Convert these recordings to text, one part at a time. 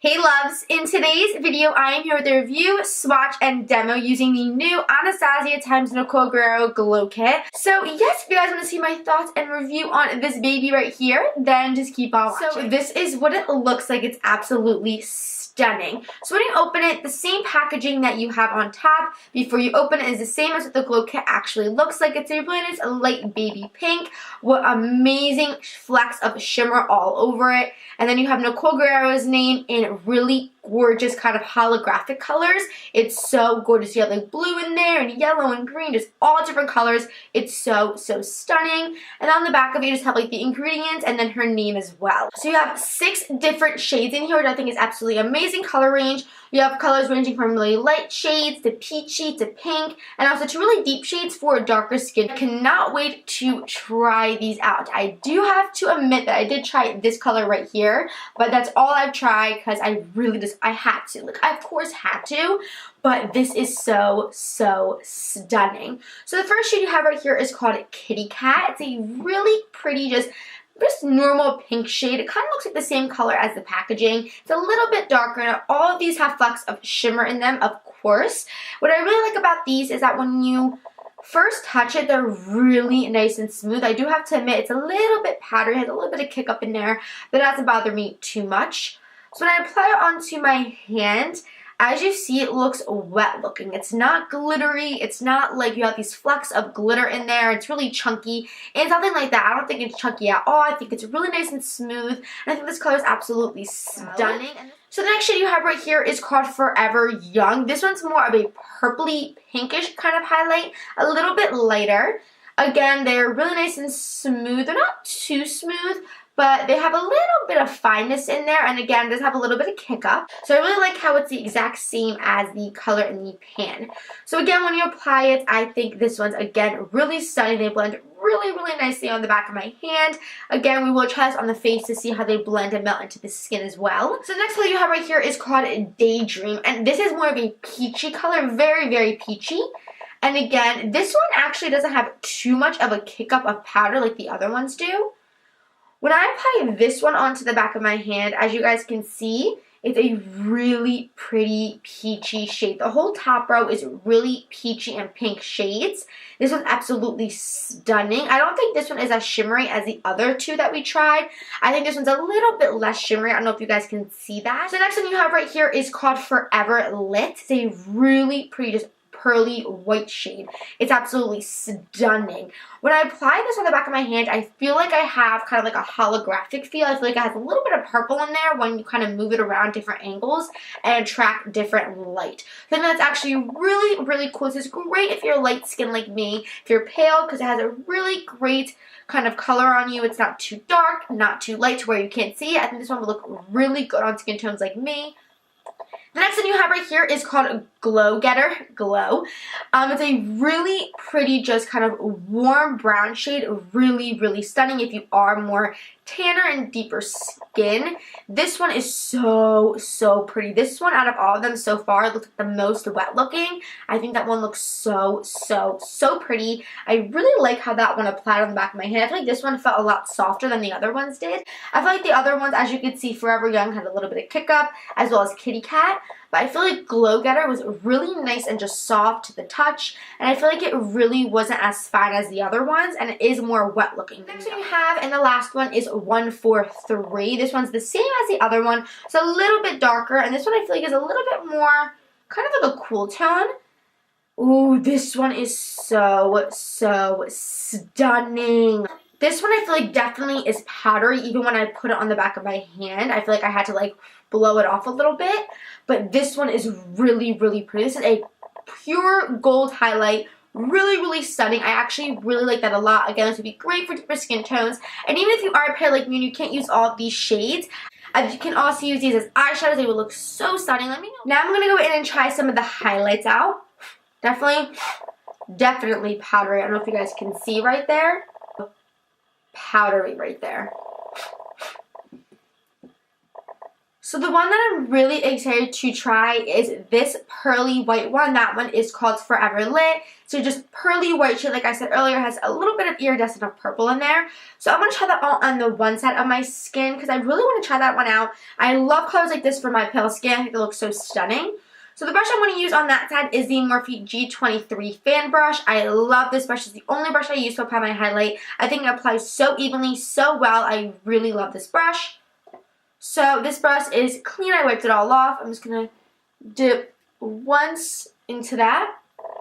Hey loves! In today's video, I am here with a review, swatch, and demo using the new Anastasia X Nicole Guerriero Glow Kit. So yes, if you guys want to see my thoughts and review on this baby right here, then just keep on watching. So this is what it looks like. It's absolutely stunning. So when you open it, the same packaging that you have on top before you open it is the same as what the Glow Kit actually looks like. It's a really nice light baby pink with amazing flecks of shimmer all over it. And then you have Nicole Guerriero's name in really gorgeous kind of holographic colors. It's so gorgeous. You have like blue in there and yellow and green, just all different colors. It's so stunning. And on the back of it, you just have like the ingredients and then her name as well. So you have 6 different shades in here, which I think is absolutely amazing color range. You have colors ranging from really light shades to peachy to pink and also to really deep shades for darker skin. I cannot wait to try these out. I do have to admit that I did try this color right here, but that's all I've tried because I really I had to. Like, I of course had to, but this is so stunning. So the first shade you have right here is called Kitty Cat. It's a really pretty, just normal pink shade. It kind of looks like the same color as the packaging. It's a little bit darker, and all of these have flecks of shimmer in them, of course. What I really like about these is that when you first touch it, they're really nice and smooth. I do have to admit, it's a little bit powdery, it has a little bit of kick up in there, but that doesn't bother me too much. So when I apply it onto my hand, as you see, it looks wet looking. It's not glittery. It's not like you have these flecks of glitter in there. It's really chunky. And something like that. I don't think it's chunky at all. I think it's really nice and smooth. And I think this color is absolutely stunning. So the next shade you have right here is called Forever Young. This one's more of a purpley pinkish kind of highlight. A little bit lighter. Again, they're really nice and smooth. They're not too smooth, but they have a little bit of fineness in there, and again, does have a little bit of kick up. So I really like how it's the exact same as the color in the pan. So again, when you apply it, I think this one's, again, really stunning. They blend really nicely on the back of my hand. Again, we will try this on the face to see how they blend and melt into the skin as well. So the next color you have right here is called Daydream, and this is more of a peachy color, very peachy. And again, this one actually doesn't have too much of a kick up of powder like the other ones do. When I apply this one onto the back of my hand, as you guys can see, it's a really pretty peachy shade. The whole top row is really peachy and pink shades. This one's absolutely stunning. I don't think this one is as shimmery as the other two that we tried. I think this one's a little bit less shimmery. I don't know if you guys can see that. So the next one you have right here is called Forever Lit. It's a really pretty, just pearly white shade. It's absolutely stunning. When I apply this on the back of my hand, I feel like I have kind of like a holographic feel. I feel like it has a little bit of purple in there when you kind of move it around different angles and attract different light. So I think that's actually really cool. This is great if you're light skinned like me, if you're pale, because it has a really great kind of color on you. It's not too dark, not too light to where you can't see it. I think this one would look really good on skin tones like me. The next one you have right here is called Glow Getter Glow. It's a really pretty, just kind of warm brown shade. Really stunning if you are more tanner and deeper skin. This one is so pretty. This one out of all of them so far looks like the most wet looking. I think that one looks so pretty. I really like how that one applied on the back of my hand. I feel like this one felt a lot softer than the other ones did. I feel like the other ones, as you can see, Forever Young had a little bit of kick up, as well as Kitty Cat. But I feel like Glow Getter was really nice and just soft to the touch. And I feel like it really wasn't as fine as the other ones. And it is more wet looking. Next one you have, and the last one, is 143. This one's the same as the other one. It's a little bit darker. And this one I feel like is a little bit more kind of like a cool tone. Ooh, this one is so stunning. This one I feel like definitely is powdery. Even when I put it on the back of my hand, I feel like I had to like blow it off a little bit. But this one is really pretty. This is a pure gold highlight. Really stunning. I actually really like that a lot. Again, this would be great for deeper skin tones. And even if you are pale like me and you can't use all of these shades, you can also use these as eyeshadows. They will look so stunning. Let me know. Now I'm going to go in and try some of the highlights out. Definitely powdery. I don't know if you guys can see right there. Powdery right there. So the one that I'm really excited to try is this pearly white one. That one is called Forever Lit. So just pearly white shade, like I said earlier, has a little bit of iridescent of purple in there. So I'm going to try that all on the one side of my skin because I really want to try that one out. I love colors like this for my pale skin. I think it looks so stunning. So the brush I'm going to use on that side is the Morphe G23 fan brush. I love this brush. It's the only brush I use to apply my highlight. I think it applies so evenly, so well. I really love this brush. So this brush is clean. I wiped it all off. I'm just going to dip once into that.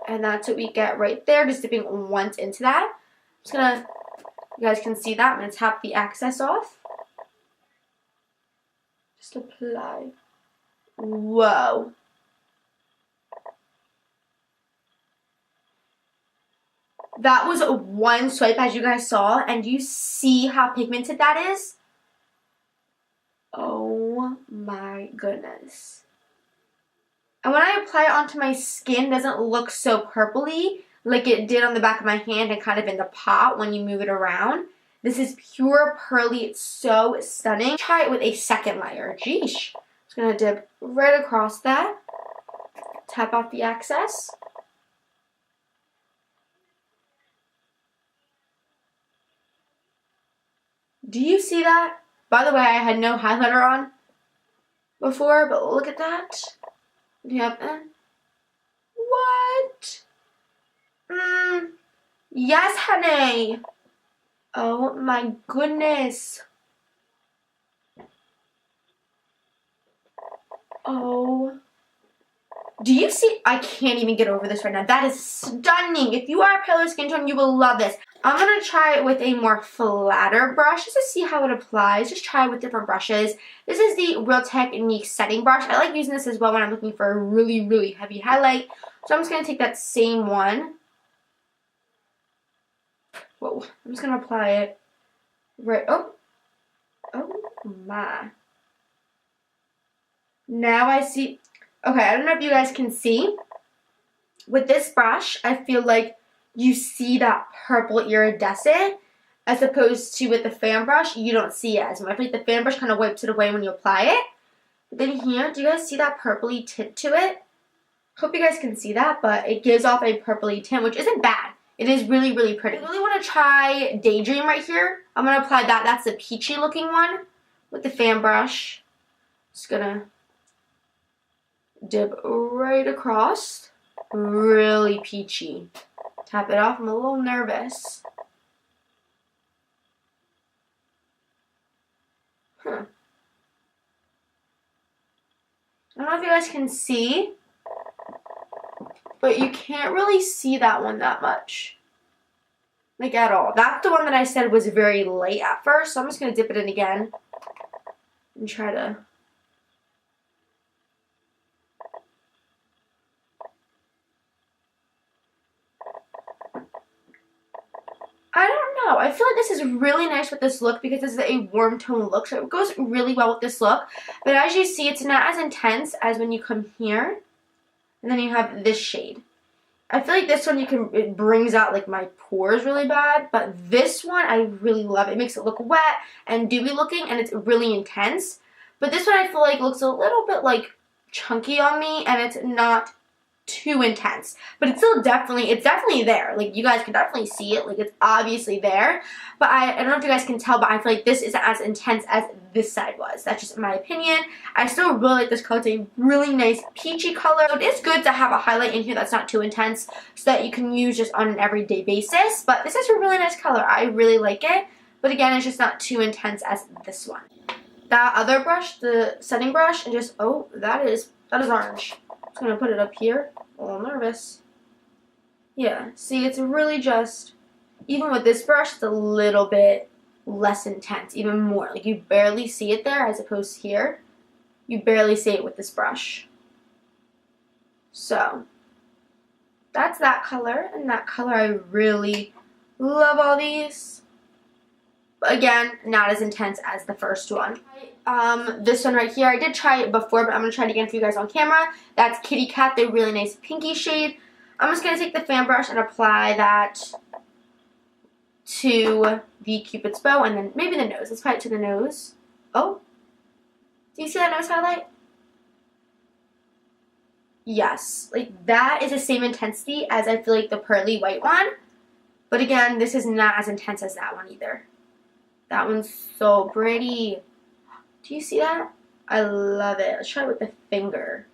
And that's what we get right there. Just dipping once into that. I'm just going to, you guys can see that. I'm going to tap the excess off. Just apply. Whoa. That was one swipe, as you guys saw. And you see how pigmented that is? Oh my goodness. And when I apply it onto my skin, it doesn't look so purpley like it did on the back of my hand and kind of in the pot when you move it around. This is pure pearly. It's so stunning. Try it with a second layer. Geesh. Just going to dip right across that. Tap off the excess. Do you see that? By the way, I had no highlighter on before, but look at that. Yep. What? Yes, honey. Oh my goodness. Oh. Do you see? I can't even get over this right now. That is stunning. If you are a paler skin tone, you will love this. I'm going to try it with a more flatter brush just to see how it applies. Just try it with different brushes. This is the Real Technique setting brush. I like using this as well when I'm looking for a really, really heavy highlight. So I'm just going to take that same one. Whoa. I'm just going to apply it right. Oh my. Now I see. Okay, I don't know if you guys can see. With this brush, I feel like you see that purple iridescent, as opposed to with the fan brush, you don't see it as much. I feel like the fan brush kind of wipes it away when you apply it. But then here, do you guys see that purpley tint to it? Hope you guys can see that, but it gives off a purpley tint, which isn't bad. It is really, really pretty. I really want to try Daydream right here. I'm going to apply that. That's the peachy looking one with the fan brush. Just going to dip right across. Really peachy. Tap it off. I'm a little nervous. I don't know if you guys can see, but you can't really see that one that much. Like at all. That's the one that I said was very light at first, so I'm just going to dip it in again and try to... I don't know. I feel like this is really nice with this look because this is a warm tone look. So it goes really well with this look. But as you see, it's not as intense as when you come here. And then you have this shade. I feel like this one it brings out like my pores really bad. But this one I really love. It makes it look wet and dewy looking and it's really intense. But this one I feel like looks a little bit like chunky on me and it's not too intense, but it's still definitely there. Like you guys can definitely see it, like it's obviously there, but I don't know if you guys can tell, but I feel like this isn't as intense as this side was. That's just my opinion. I still really like this color. It's a really nice peachy color. So it is good to have a highlight in here that's not too intense so that you can use just on an everyday basis, but this is a really nice color. I really like it, but again, it's just not too intense as this one. That other brush, the setting brush, and just, oh, that is orange. I'm going to put it up here. A little nervous. Yeah, see, it's really just, even with this brush, it's a little bit less intense, even more. Like, you barely see it there as opposed to here. You barely see it with this brush. So, that's that color, and that color, I really love all these. But again, not as intense as the first one. This one right here, I did try it before, but I'm going to try it again for you guys on camera. That's Kitty Cat, the really nice pinky shade. I'm just going to take the fan brush and apply that to the Cupid's bow and then maybe the nose. Let's apply it to the nose. Oh, Do you see that nose highlight? Yes, like that is the same intensity as I feel like the pearly white one. But again, this is not as intense as that one either. That one's so pretty. Do you see that? I love it. Let's try it with the finger.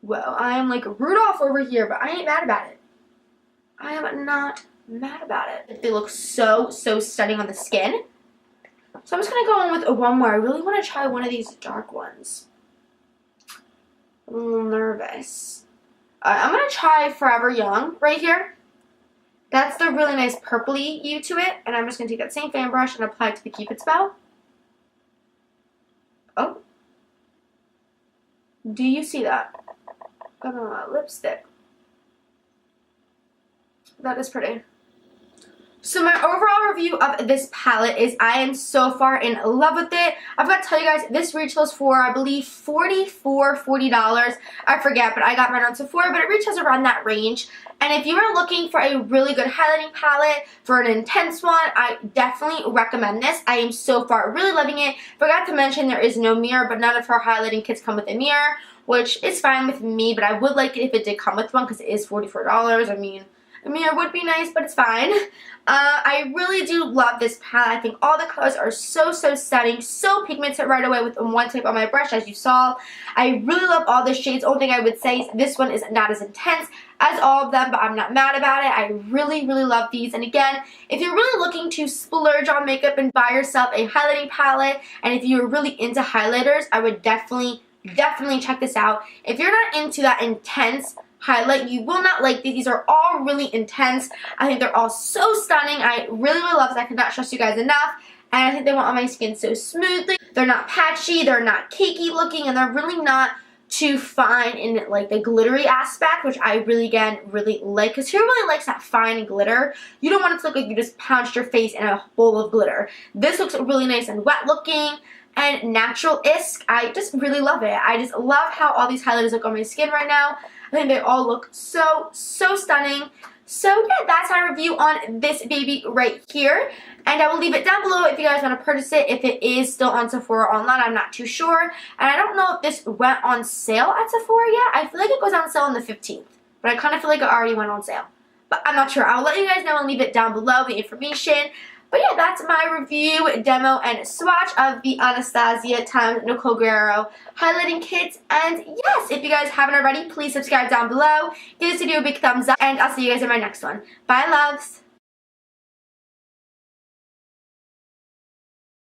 Well, I am like Rudolph over here, but I ain't mad about it. I am not mad about it. They look so, so stunning on the skin. So I'm just going to go on with one more. I really want to try one of these dark ones. I'm a little nervous. I'm going to try Forever Young right here. That's the really nice purpley hue to it. And I'm just going to take that same fan brush and apply it to the Cupid's bow. Oh. Do you see that? Got on lipstick. That is pretty. So my overall review of this palette is I am so far in love with it. I've got to tell you guys, this retails for, I believe, $40. I forget, but I got mine on Sephora, but it retails around that range. And if you are looking for a really good highlighting palette, for an intense one, I definitely recommend this. I am so far really loving it. Forgot to mention there is no mirror, but none of her highlighting kits come with a mirror, which is fine with me, but I would like it if it did come with one because it is $44. I mean, a mirror would be nice, but it's fine. I really do love this palette. I think all the colors are so, so stunning, so pigmented right away with one tip on my brush, as you saw. I really love all the shades. Only thing I would say is this one is not as intense as all of them, but I'm not mad about it. I really, really love these. And again, if you're really looking to splurge on makeup and buy yourself a highlighting palette, and if you're really into highlighters, I would definitely check this out. If you're not into that intense highlight, you will not like these. These are all really intense. I think they're all so stunning. I really, really love this. I cannot stress you guys enough. And I think they went on my skin so smoothly. They're not patchy, they're not cakey looking, and they're really not too fine in like the glittery aspect, which I really, again, really like. Because who really likes that fine glitter? You don't want it to look like you just pounced your face in a bowl of glitter. This looks really nice and wet looking and natural-esque. I just really love it. I just love how all these highlighters look on my skin right now. I think they all look so, so stunning. So yeah, that's my review on this baby right here. And I will leave it down below if you guys want to purchase it. If it is still on Sephora online, I'm not too sure. And I don't know if this went on sale at Sephora yet. I feel like it goes on sale on the 15th. But I kind of feel like it already went on sale. But I'm not sure. I'll let you guys know and leave it down below, the information. But yeah, that's my review, demo, and swatch of the Anastasia x Nicole Guerriero highlighting kits. And yes, if you guys haven't already, please subscribe down below. Give this video a big thumbs up, and I'll see you guys in my next one. Bye, loves!